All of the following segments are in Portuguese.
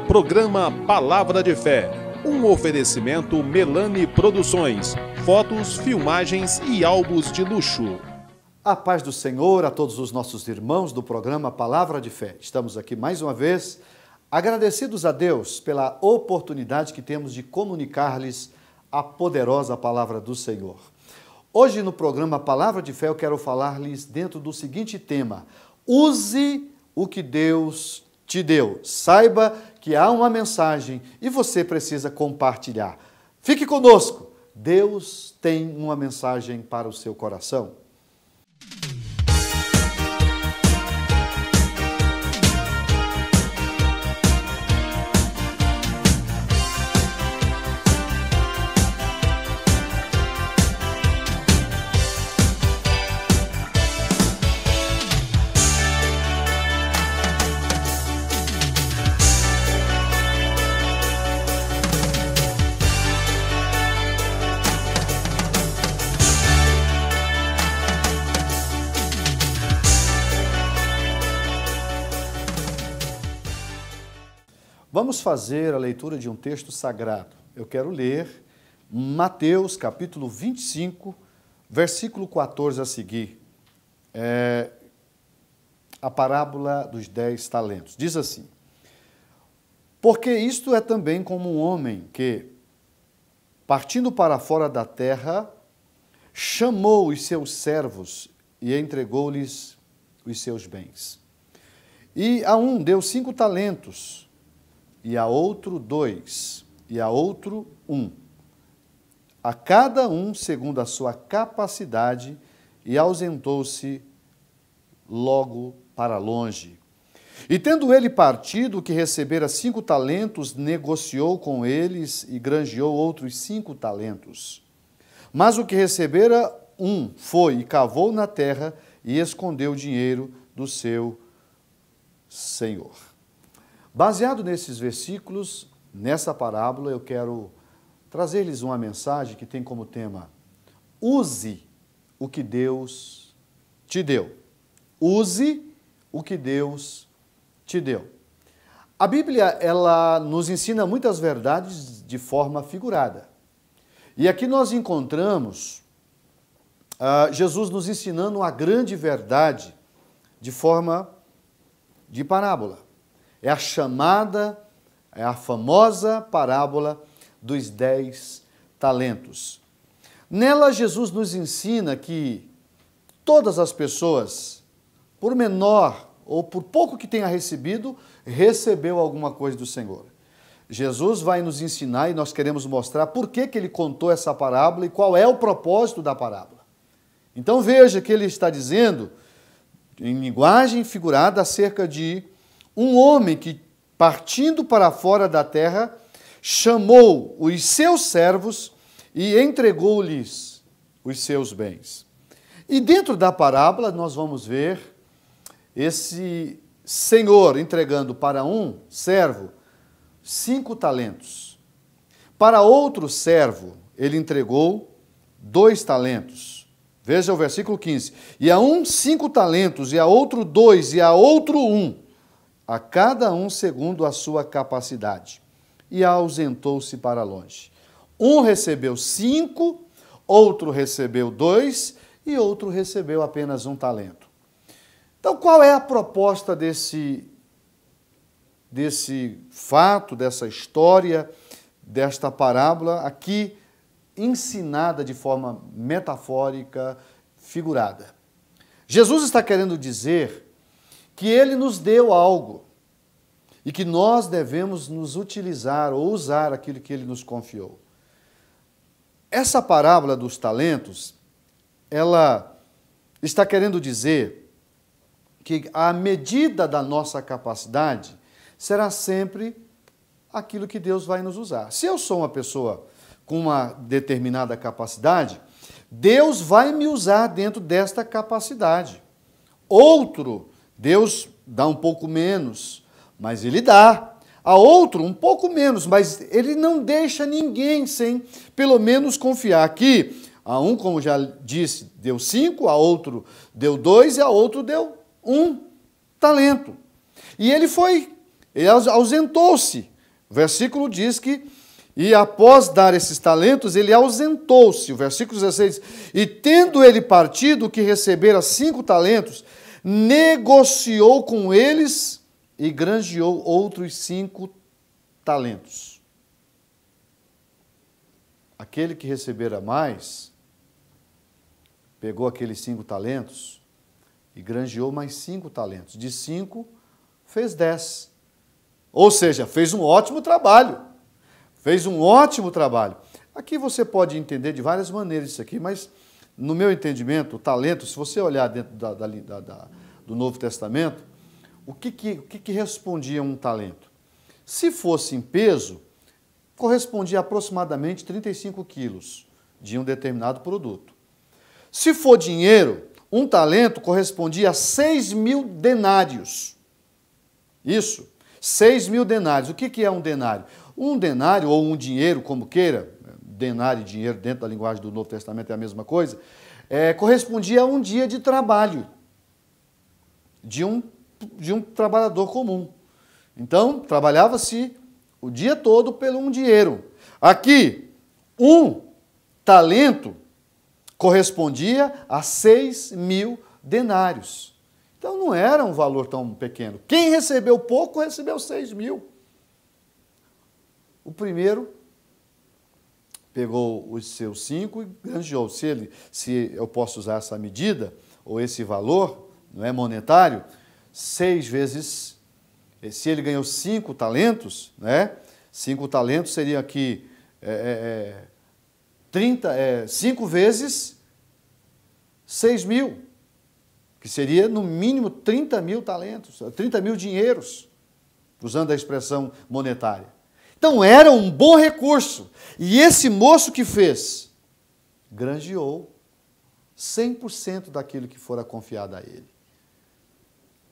Programa Palavra de Fé, um oferecimento Melani Produções, fotos, filmagens e álbuns de luxo. A paz do Senhor a todos os nossos irmãos do programa Palavra de Fé. Estamos aqui mais uma vez, agradecidos a Deus pela oportunidade que temos de comunicar-lhes a poderosa Palavra do Senhor. Hoje no programa Palavra de Fé eu quero falar-lhes dentro do seguinte tema: use o que Deus te deu. Saiba que há uma mensagem e você precisa compartilhar. Fique conosco. Deus tem uma mensagem para o seu coração. Vamos fazer a leitura de um texto sagrado. Eu quero ler Mateus, capítulo 25, versículo 14 a seguir. A parábola dos 10 talentos. Diz assim: porque isto é também como um homem que, partindo para fora da terra, chamou os seus servos e entregou-lhes os seus bens. E a um deu 5 talentos, e a outro 2, e a outro 1. A cada um segundo a sua capacidade, e ausentou-se logo para longe. E tendo ele partido, o que recebera 5 talentos, negociou com eles e granjeou outros 5 talentos. Mas o que recebera 1 foi e cavou na terra e escondeu o dinheiro do seu senhor. Baseado nesses versículos, nessa parábola, eu quero trazer-lhes uma mensagem que tem como tema: use o que Deus te deu. Use o que Deus te deu. A Bíblia, ela nos ensina muitas verdades de forma figurada. E aqui nós encontramos Jesus nos ensinando uma grande verdade de forma de parábola. É a chamada, é a famosa parábola dos 10 talentos. Nela, Jesus nos ensina que todas as pessoas, por menor ou por pouco que tenha recebido, recebeu alguma coisa do Senhor. Jesus vai nos ensinar e nós queremos mostrar por que ele contou essa parábola e qual é o propósito da parábola. Então veja que ele está dizendo, em linguagem figurada, acerca de um homem que, partindo para fora da terra, chamou os seus servos e entregou-lhes os seus bens. E dentro da parábola nós vamos ver esse senhor entregando para um servo 5 talentos. Para outro servo, ele entregou 2 talentos. Veja o versículo 15. E a um 5 talentos, e a outro 2, e a outro 1. A cada um segundo a sua capacidade, e ausentou-se para longe. Um recebeu 5, outro recebeu 2, e outro recebeu apenas 1 talento. Então, qual é a proposta desse fato, dessa história, desta parábola aqui ensinada de forma metafórica, figurada? Jesus está querendo dizer que ele nos deu algo e que nós devemos nos utilizar ou usar aquilo que ele nos confiou. Essa parábola dos talentos, ela está querendo dizer que a medida da nossa capacidade será sempre aquilo que Deus vai nos usar. Se eu sou uma pessoa com uma determinada capacidade, Deus vai me usar dentro desta capacidade. Outro, Deus dá um pouco menos, mas ele dá. A outro, um pouco menos, mas ele não deixa ninguém sem, pelo menos, confiar. Aqui, a um, como já disse, deu 5, a outro deu 2 e a outro deu 1 talento. E ele ausentou-se O versículo diz que, e após dar esses talentos, ele ausentou-se. O versículo 16, e tendo ele partido, o que recebera 5 talentos, negociou com eles e granjeou outros 5 talentos. Aquele que recebera mais, pegou aqueles 5 talentos e granjeou mais 5 talentos. De 5, fez 10. Ou seja, fez um ótimo trabalho. Fez um ótimo trabalho. Aqui você pode entender de várias maneiras isso aqui, mas no meu entendimento, o talento, se você olhar dentro do Novo Testamento, o que respondia um talento? Se fosse em peso, correspondia a aproximadamente 35 quilos de um determinado produto. Se for dinheiro, um talento correspondia a 6.000 denários. Isso, 6.000 denários. O que é um denário? Um denário, ou um dinheiro, como queira, denário e dinheiro dentro da linguagem do Novo Testamento é a mesma coisa, correspondia a um dia de trabalho de um trabalhador comum. Então, trabalhava-se o dia todo pelo um dinheiro. Aqui, um talento correspondia a 6.000 denários. Então, não era um valor tão pequeno. Quem recebeu pouco, recebeu 6.000. O primeiro pegou os seus 5 e granjeou. Se eu posso usar essa medida, ou esse valor, não é monetário, 6 vezes, se ele ganhou 5 talentos, né? 5 talentos seria aqui 5 vezes 6.000, que seria no mínimo 30.000 talentos, 30.000 dinheiros, usando a expressão monetária. Então era um bom recurso. E esse moço que fez, granjeou 100% daquilo que fora confiado a ele.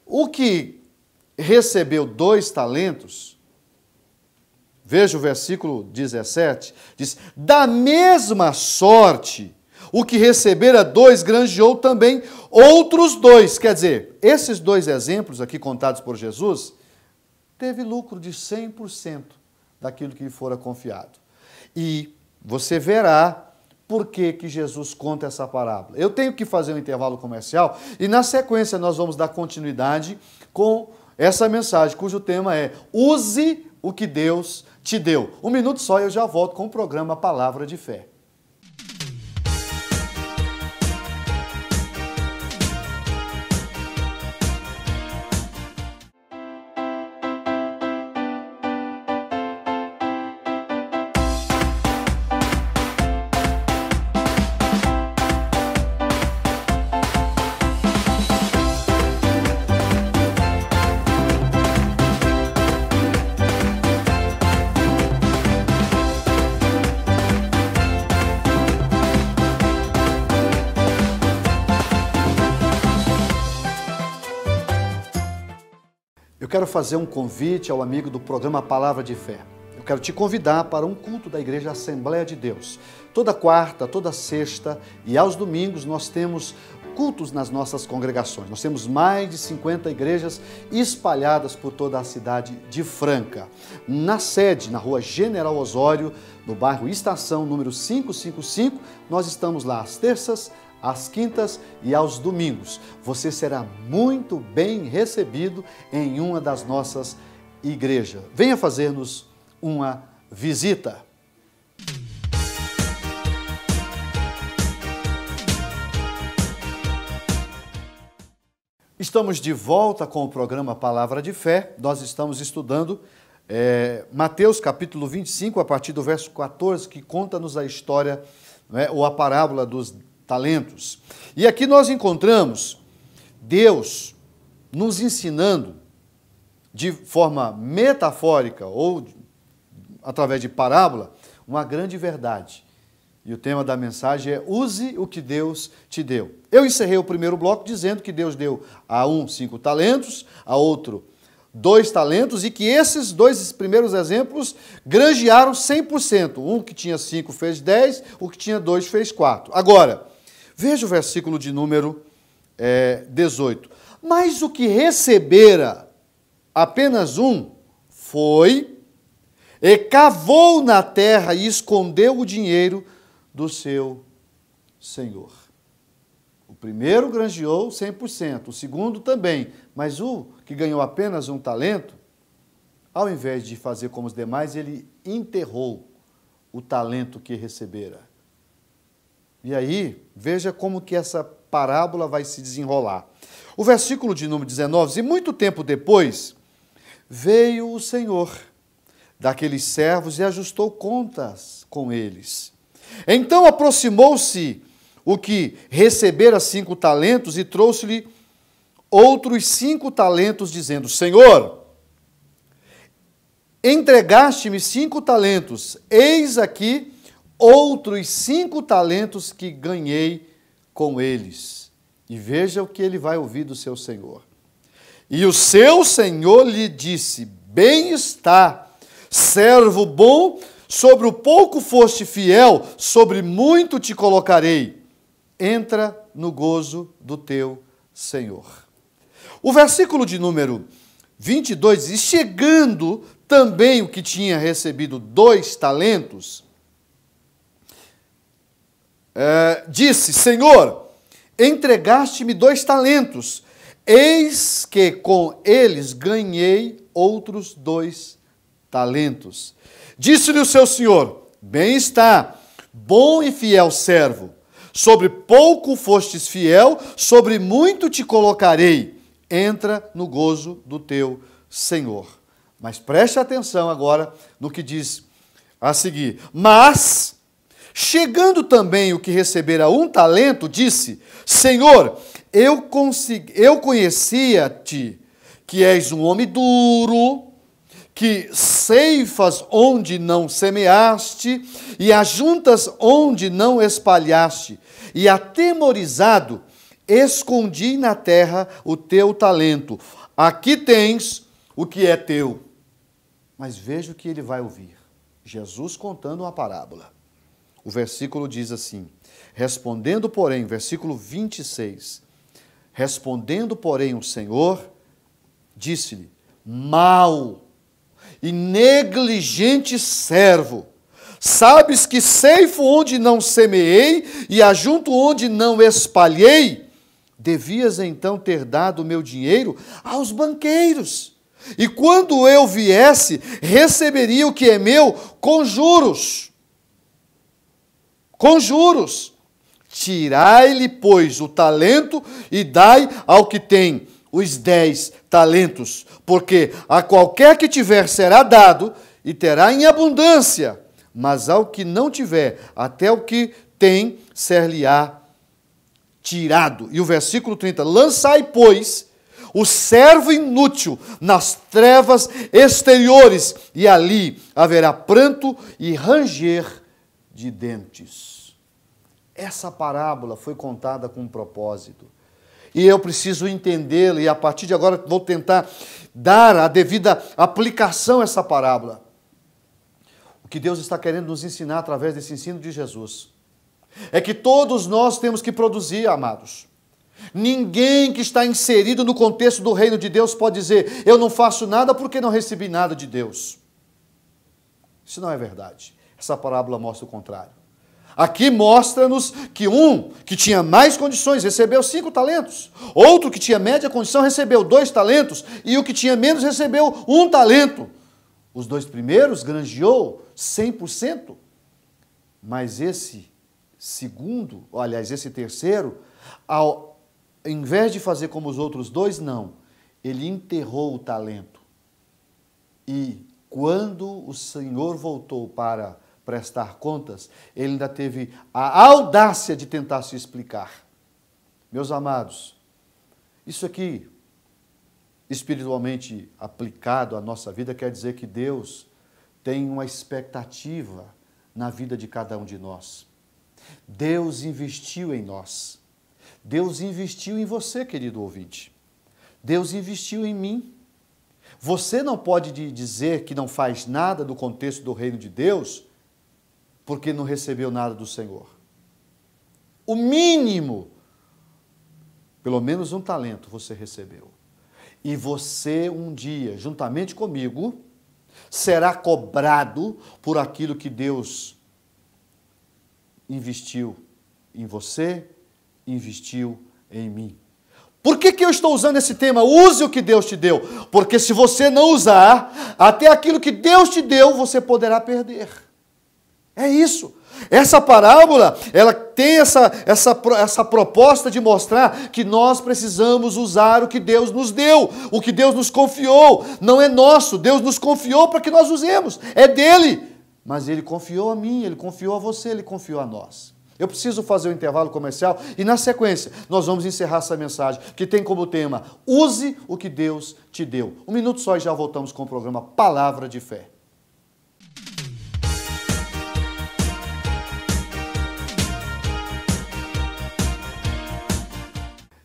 O que recebeu 2 talentos, veja o versículo 17, diz, da mesma sorte, o que recebera 2, granjeou também outros 2. Quer dizer, esses 2 exemplos aqui contados por Jesus, teve lucro de 100% daquilo que lhe fora confiado. E você verá por que Jesus conta essa parábola. Eu tenho que fazer um intervalo comercial e na sequência nós vamos dar continuidade com essa mensagem, cujo tema é use o que Deus te deu. 1 minuto só e eu já volto com o programa Palavra de Fé. Eu quero fazer um convite ao amigo do programa Palavra de Fé. Eu quero te convidar para um culto da Igreja Assembleia de Deus. Toda quarta, toda sexta e aos domingos nós temos cultos nas nossas congregações. Nós temos mais de 50 igrejas espalhadas por toda a cidade de Franca. Na sede, na rua General Osório, no bairro Estação, número 555, nós estamos lá às terças, às quintas e aos domingos. Você será muito bem recebido em uma das nossas igrejas. Venha fazer-nos uma visita. Estamos de volta com o programa Palavra de Fé. Nós estamos estudando Mateus capítulo 25, a partir do verso 14, que conta-nos a história, ou a parábola dos talentos. E aqui nós encontramos Deus nos ensinando de forma metafórica ou através de parábola uma grande verdade. E o tema da mensagem é use o que Deus te deu. Eu encerrei o primeiro bloco dizendo que Deus deu a um 5 talentos, a outro 2 talentos, e que esses 2 primeiros exemplos granjearam 100%. Um que tinha 5 fez 10, o que tinha 2 fez 4. Agora, veja o versículo de número 18. Mas o que recebera apenas um foi e cavou na terra e escondeu o dinheiro do seu senhor. O primeiro granjeou 100%, o segundo também, mas o que ganhou apenas um talento, ao invés de fazer como os demais, ele enterrou o talento que recebera. E aí, veja como que essa parábola vai se desenrolar. O versículo de número 19, e muito tempo depois, veio o Senhor daqueles servos e ajustou contas com eles. Então aproximou-se o que recebera 5 talentos e trouxe-lhe outros 5 talentos, dizendo: Senhor, entregaste-me 5 talentos, eis aqui outros 5 talentos que ganhei com eles. E veja o que ele vai ouvir do seu senhor. E o seu senhor lhe disse: bem está, servo bom, sobre o pouco foste fiel, sobre muito te colocarei. Entra no gozo do teu Senhor. O versículo de número 22 diz: chegando também o que tinha recebido 2 talentos, disse: Senhor, entregaste-me 2 talentos, eis que com eles ganhei outros 2 talentos. Disse-lhe o seu senhor: bem está, bom e fiel servo, sobre pouco fostes fiel, sobre muito te colocarei. Entra no gozo do teu Senhor. Mas preste atenção agora no que diz a seguir. Mas, chegando também o que recebera 1 talento, disse: Senhor, eu conhecia-te, que és um homem duro, que ceifas onde não semeaste e ajuntas onde não espalhaste, e atemorizado, escondi na terra o teu talento. Aqui tens o que é teu. Mas veja o que ele vai ouvir. Jesus contando uma parábola. O versículo diz assim: respondendo, porém, versículo 26, respondendo, porém, o Senhor, disse-lhe: mau e negligente servo, sabes que ceifo onde não semeei e ajunto onde não espalhei? Devias então ter dado o meu dinheiro aos banqueiros, e quando eu viesse, receberia o que é meu com juros. Com juros. Tirai-lhe, pois, o talento e dai ao que tem os 10 talentos, porque a qualquer que tiver será dado e terá em abundância, mas ao que não tiver, até o que tem ser-lhe-á tirado. E o versículo 30, lançai, pois, o servo inútil nas trevas exteriores, e ali haverá pranto e ranger de dentes. Essa parábola foi contada com um propósito. E eu preciso entendê-la, e a partir de agora vou tentar dar a devida aplicação a essa parábola. O que Deus está querendo nos ensinar através desse ensino de Jesus é que todos nós temos que produzir, amados. Ninguém que está inserido no contexto do reino de Deus pode dizer: eu não faço nada porque não recebi nada de Deus. Isso não é verdade. Essa parábola mostra o contrário. Aqui mostra-nos que um que tinha mais condições recebeu 5 talentos, outro que tinha média condição recebeu 2 talentos, e o que tinha menos recebeu 1 talento. Os 2 primeiros granjeou 100%, mas esse segundo, esse terceiro, ao invés de fazer como os outros 2, não, ele enterrou o talento. E quando o Senhor voltou para prestar contas, ele ainda teve a audácia de tentar se explicar. Meus amados, isso aqui, espiritualmente aplicado à nossa vida, quer dizer que Deus tem uma expectativa na vida de cada um de nós. Deus investiu em nós. Deus investiu em você, querido ouvinte. Deus investiu em mim. Você não pode dizer que não faz nada do contexto do reino de Deus porque não recebeu nada do Senhor. O mínimo, pelo menos 1 talento você recebeu. E você um dia, juntamente comigo, será cobrado por aquilo que Deus investiu em você, investiu em mim. Por que eu estou usando esse tema? Use o que Deus te deu. Porque se você não usar, até aquilo que Deus te deu, você poderá perder. É isso. Essa parábola, ela tem essa proposta de mostrar que nós precisamos usar o que Deus nos deu, o que Deus nos confiou. Não é nosso, Deus nos confiou para que nós usemos. É dele. Mas ele confiou a mim, ele confiou a você, ele confiou a nós. Eu preciso fazer um intervalo comercial e, na sequência, nós vamos encerrar essa mensagem, que tem como tema: use o que Deus te deu. Um minuto só e já voltamos com o programa Palavra de Fé.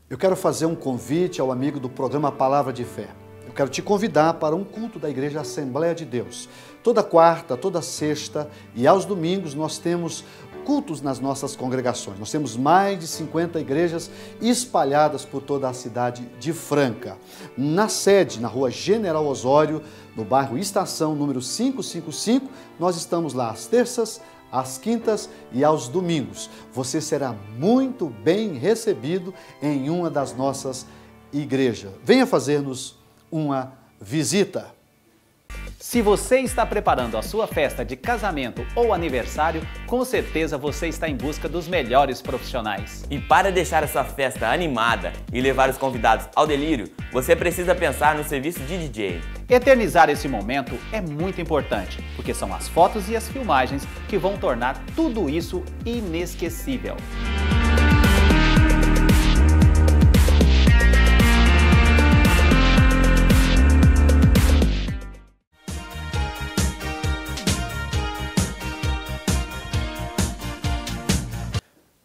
Eu quero fazer um convite ao amigo do programa Palavra de Fé. Eu quero te convidar para um culto da Igreja Assembleia de Deus. Toda quarta, toda sexta e aos domingos nós temos cultos nas nossas congregações. Nós temos mais de 50 igrejas espalhadas por toda a cidade de Franca. Na sede, na rua General Osório, no bairro Estação, número 555, nós estamos lá às terças, às quintas e aos domingos. Você será muito bem recebido em uma das nossas igrejas. Venha fazer-nos uma visita. Se você está preparando a sua festa de casamento ou aniversário, com certeza você está em busca dos melhores profissionais. E para deixar essa festa animada e levar os convidados ao delírio, você precisa pensar no serviço de DJ. Eternizar esse momento é muito importante, porque são as fotos e as filmagens que vão tornar tudo isso inesquecível.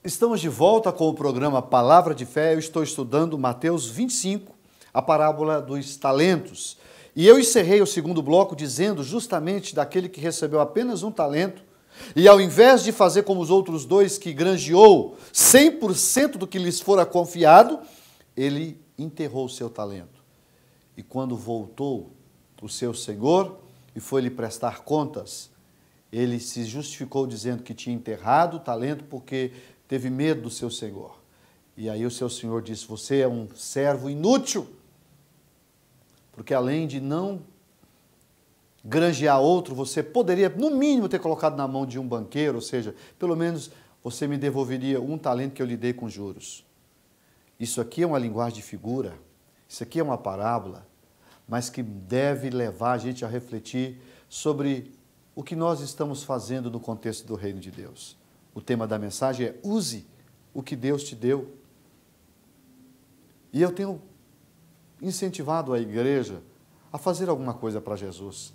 Estamos de volta com o programa Palavra de Fé. Eu estou estudando Mateus 25, a parábola dos talentos. E eu encerrei o segundo bloco dizendo justamente daquele que recebeu apenas um talento e ao invés de fazer como os outros dois que granjeou 100% do que lhes fora confiado, ele enterrou o seu talento. E quando voltou o seu senhor e foi lhe prestar contas, ele se justificou dizendo que tinha enterrado o talento porque teve medo do seu senhor. E aí o seu senhor disse: você é um servo inútil, porque além de não granjear outro, você poderia, no mínimo, ter colocado na mão de um banqueiro, ou seja, pelo menos você me devolveria um talento que eu lhe dei com juros. Isso aqui é uma linguagem de figura, isso aqui é uma parábola, mas que deve levar a gente a refletir sobre o que nós estamos fazendo no contexto do reino de Deus. O tema da mensagem é: use o que Deus te deu. E eu tenho incentivado a igreja a fazer alguma coisa para Jesus.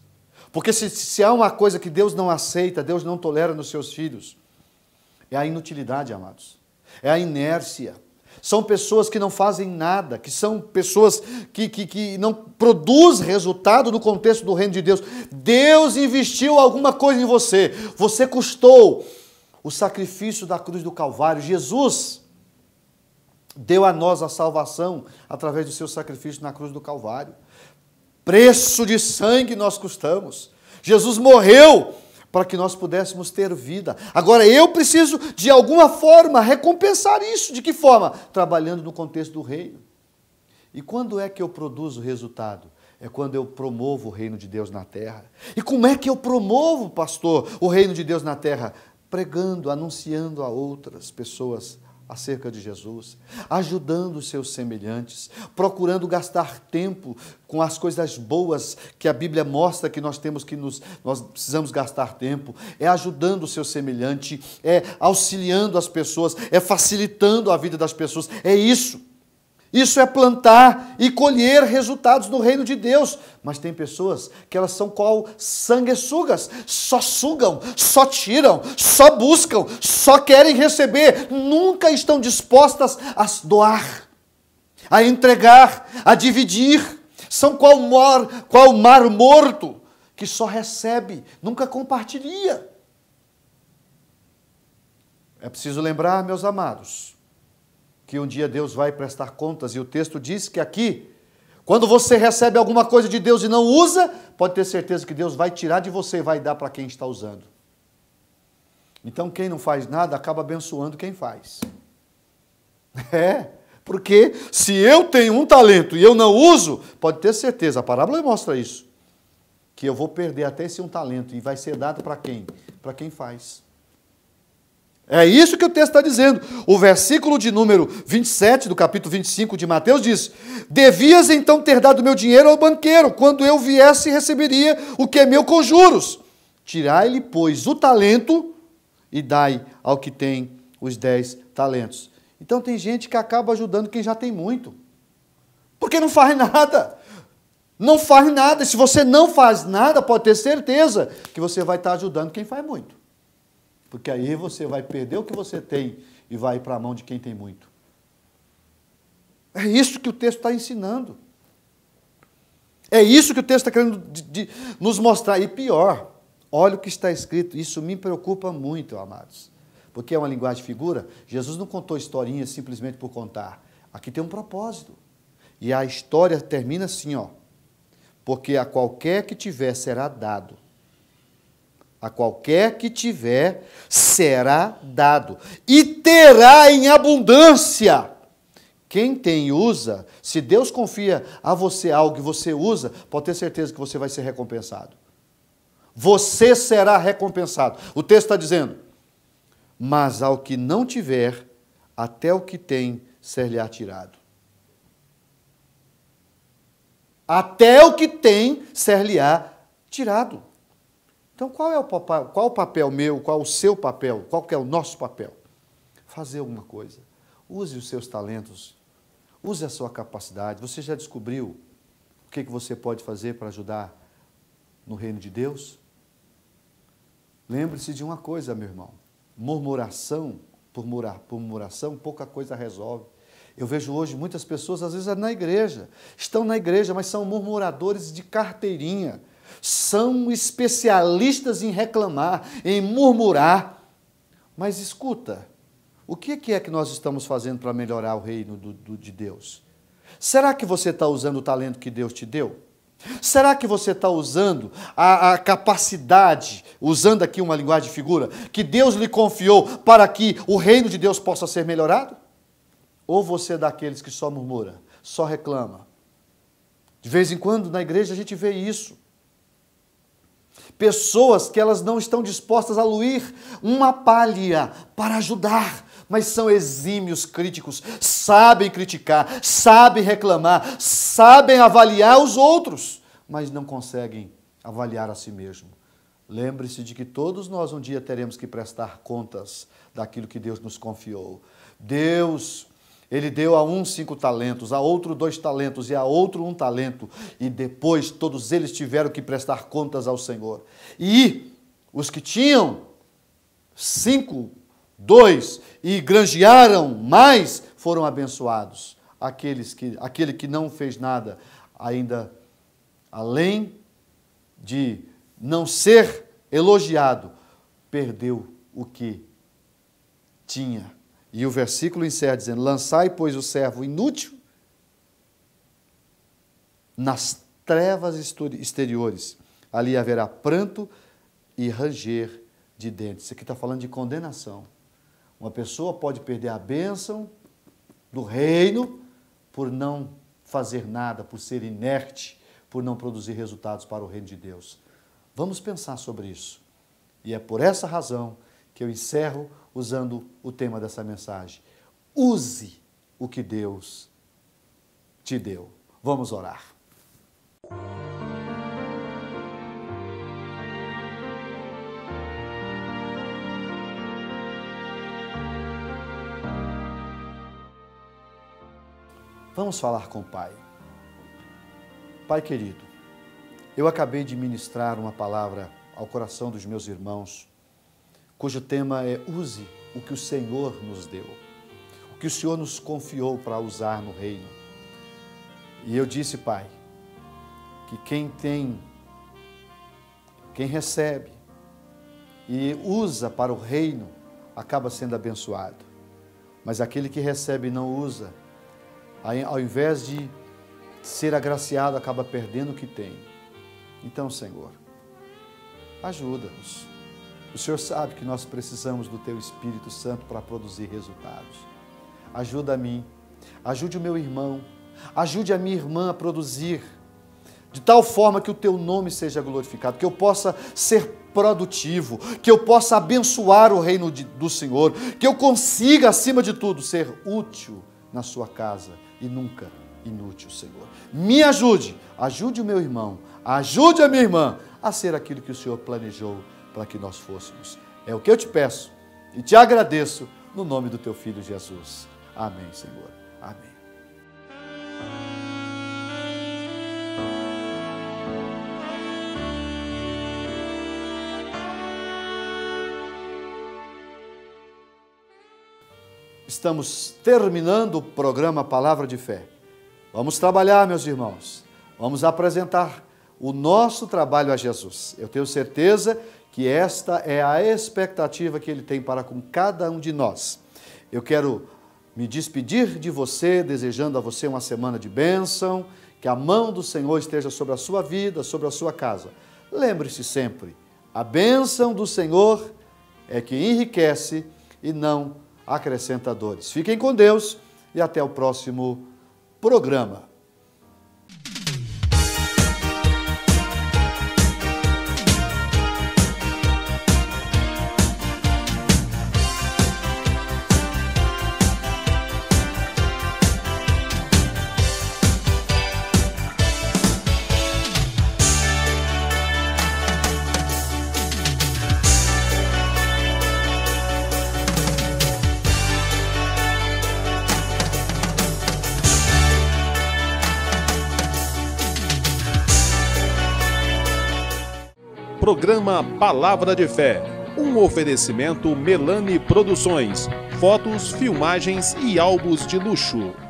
Porque se há uma coisa que Deus não aceita, Deus não tolera nos seus filhos, é a inutilidade, amados. É a inércia. São pessoas que não fazem nada, que são pessoas que não produzem resultado no contexto do reino de Deus. Deus investiu alguma coisa em você. Você custou o sacrifício da cruz do Calvário. Jesus deu a nós a salvação através do seu sacrifício na cruz do Calvário. Preço de sangue nós custamos. Jesus morreu para que nós pudéssemos ter vida. Agora eu preciso, de alguma forma, recompensar isso. De que forma? Trabalhando no contexto do reino. E quando é que eu produzo resultado? É quando eu promovo o reino de Deus na terra. E como é que eu promovo, pastor, o reino de Deus na terra? Pregando, anunciando a outras pessoas acerca de Jesus, ajudando os seus semelhantes, procurando gastar tempo com as coisas boas que a Bíblia mostra que nós temos que nós precisamos gastar tempo, é ajudando o seu semelhante, é auxiliando as pessoas, é facilitando a vida das pessoas, é isso. Isso é plantar e colher resultados no reino de Deus. Mas tem pessoas que elas são qual sanguessugas, só sugam, só tiram, só buscam, só querem receber, nunca estão dispostas a doar, a entregar, a dividir. São qual mar morto, que só recebe, nunca compartilha. É preciso lembrar, meus amados, que um dia Deus vai prestar contas, e o texto diz que aqui, Quando você recebe alguma coisa de Deus e não usa, pode ter certeza que Deus vai tirar de você e vai dar para quem está usando. Então, quem não faz nada acaba abençoando quem faz. Porque se eu tenho um talento e eu não uso, pode ter certeza, a parábola mostra isso, que eu vou perder até esse um talento e vai ser dado para quem? Para quem faz. É isso que o texto está dizendo. O versículo de número 27 do capítulo 25 de Mateus diz: devias então ter dado meu dinheiro ao banqueiro, quando eu viesse receberia o que é meu com juros. Tirai-lhe, pois, o talento e dai ao que tem os 10 talentos. Então tem gente que acaba ajudando quem já tem muito, porque não faz nada. Não faz nada. E se você não faz nada, pode ter certeza que você vai estar ajudando quem faz muito. Porque aí você vai perder o que você tem e vai para a mão de quem tem muito. É isso que o texto está ensinando. É isso que o texto está querendo nos mostrar. E pior, olha o que está escrito. Isso me preocupa muito, amados. Porque é uma linguagem de figura. Jesus não contou historinhas simplesmente por contar. Aqui tem um propósito. E a história termina assim, ó. Porque a qualquer que tiver será dado. A qualquer que tiver será dado. E terá em abundância. Quem tem e usa, se Deus confia a você algo que você usa, pode ter certeza que você vai ser recompensado. Você será recompensado. O texto está dizendo: mas ao que não tiver, até o que tem ser-lhe-á tirado. Até o que tem ser-lhe-á tirado. Então, qual é o papel, qual o papel meu, qual o seu papel, qual que é o nosso papel? Fazer alguma coisa. Use os seus talentos, use a sua capacidade. Você já descobriu o que você pode fazer para ajudar no reino de Deus? Lembre-se de uma coisa, meu irmão. Murmuração, por murmuração, pouca coisa resolve. Eu vejo hoje muitas pessoas, às vezes na igreja, estão na igreja, mas são murmuradores de carteirinha. São especialistas em reclamar, em murmurar. Mas escuta, o que é que nós estamos fazendo para melhorar o reino de Deus? Será que você está usando o talento que Deus te deu? Será que você está usando a capacidade, usando aqui uma linguagem de figura, que Deus lhe confiou para que o reino de Deus possa ser melhorado? Ou você é daqueles que só murmura, só reclama? De vez em quando na igreja a gente vê isso. Pessoas que elas não estão dispostas a luir uma palha para ajudar, mas são exímios críticos, sabem criticar, sabem reclamar, sabem avaliar os outros, mas não conseguem avaliar a si mesmo. Lembre-se de que todos nós um dia teremos que prestar contas daquilo que Deus nos confiou. Deus, Ele deu a um 5 talentos, a outro 2 talentos e a outro 1 talento. E depois todos eles tiveram que prestar contas ao Senhor. E os que tinham 5, 2 e granjearam mais foram abençoados. Aquele que não fez nada, ainda além de não ser elogiado, perdeu o que tinha. E o versículo encerra dizendo: lançai, pois, o servo inútil nas trevas exteriores. Ali haverá pranto e ranger de dentes. Isso aqui está falando de condenação. Uma pessoa pode perder a bênção do reino por não fazer nada, por ser inerte, por não produzir resultados para o reino de Deus. Vamos pensar sobre isso. E é por essa razão que eu encerro usando o tema dessa mensagem. Use o que Deus te deu. Vamos orar. Vamos falar com o Pai. Pai querido, eu acabei de ministrar uma palavra ao coração dos meus irmãos, cujo tema é: use o que o Senhor nos deu, o que o Senhor nos confiou para usar no reino. E eu disse, Pai, que quem recebe e usa para o reino, acaba sendo abençoado. Mas aquele que recebe e não usa, ao invés de ser agraciado acaba perdendo o que tem. Então, Senhor, ajuda-nos. O Senhor sabe que nós precisamos do Teu Espírito Santo para produzir resultados. Ajuda a mim, ajude o meu irmão, ajude a minha irmã a produzir, de tal forma que o Teu nome seja glorificado, que eu possa ser produtivo, que eu possa abençoar o reino do Senhor, que eu consiga, acima de tudo, ser útil na sua casa e nunca inútil, Senhor. Me ajude, ajude o meu irmão, ajude a minha irmã a ser aquilo que o Senhor planejou para que nós fôssemos. É o que eu te peço e te agradeço no nome do Teu Filho Jesus. Amém, Senhor. Amém. Estamos terminando o programa Palavra de Fé. Vamos trabalhar, meus irmãos. Vamos apresentar o nosso trabalho a Jesus. Eu tenho certeza que esta é a expectativa que Ele tem para com cada um de nós. Eu quero me despedir de você, desejando a você uma semana de bênção, que a mão do Senhor esteja sobre a sua vida, sobre a sua casa. Lembre-se sempre, a bênção do Senhor é que enriquece e não acrescenta dores. Fiquem com Deus e até o próximo programa. Programa Palavra de Fé, um oferecimento Melani Produções, fotos, filmagens e álbuns de luxo.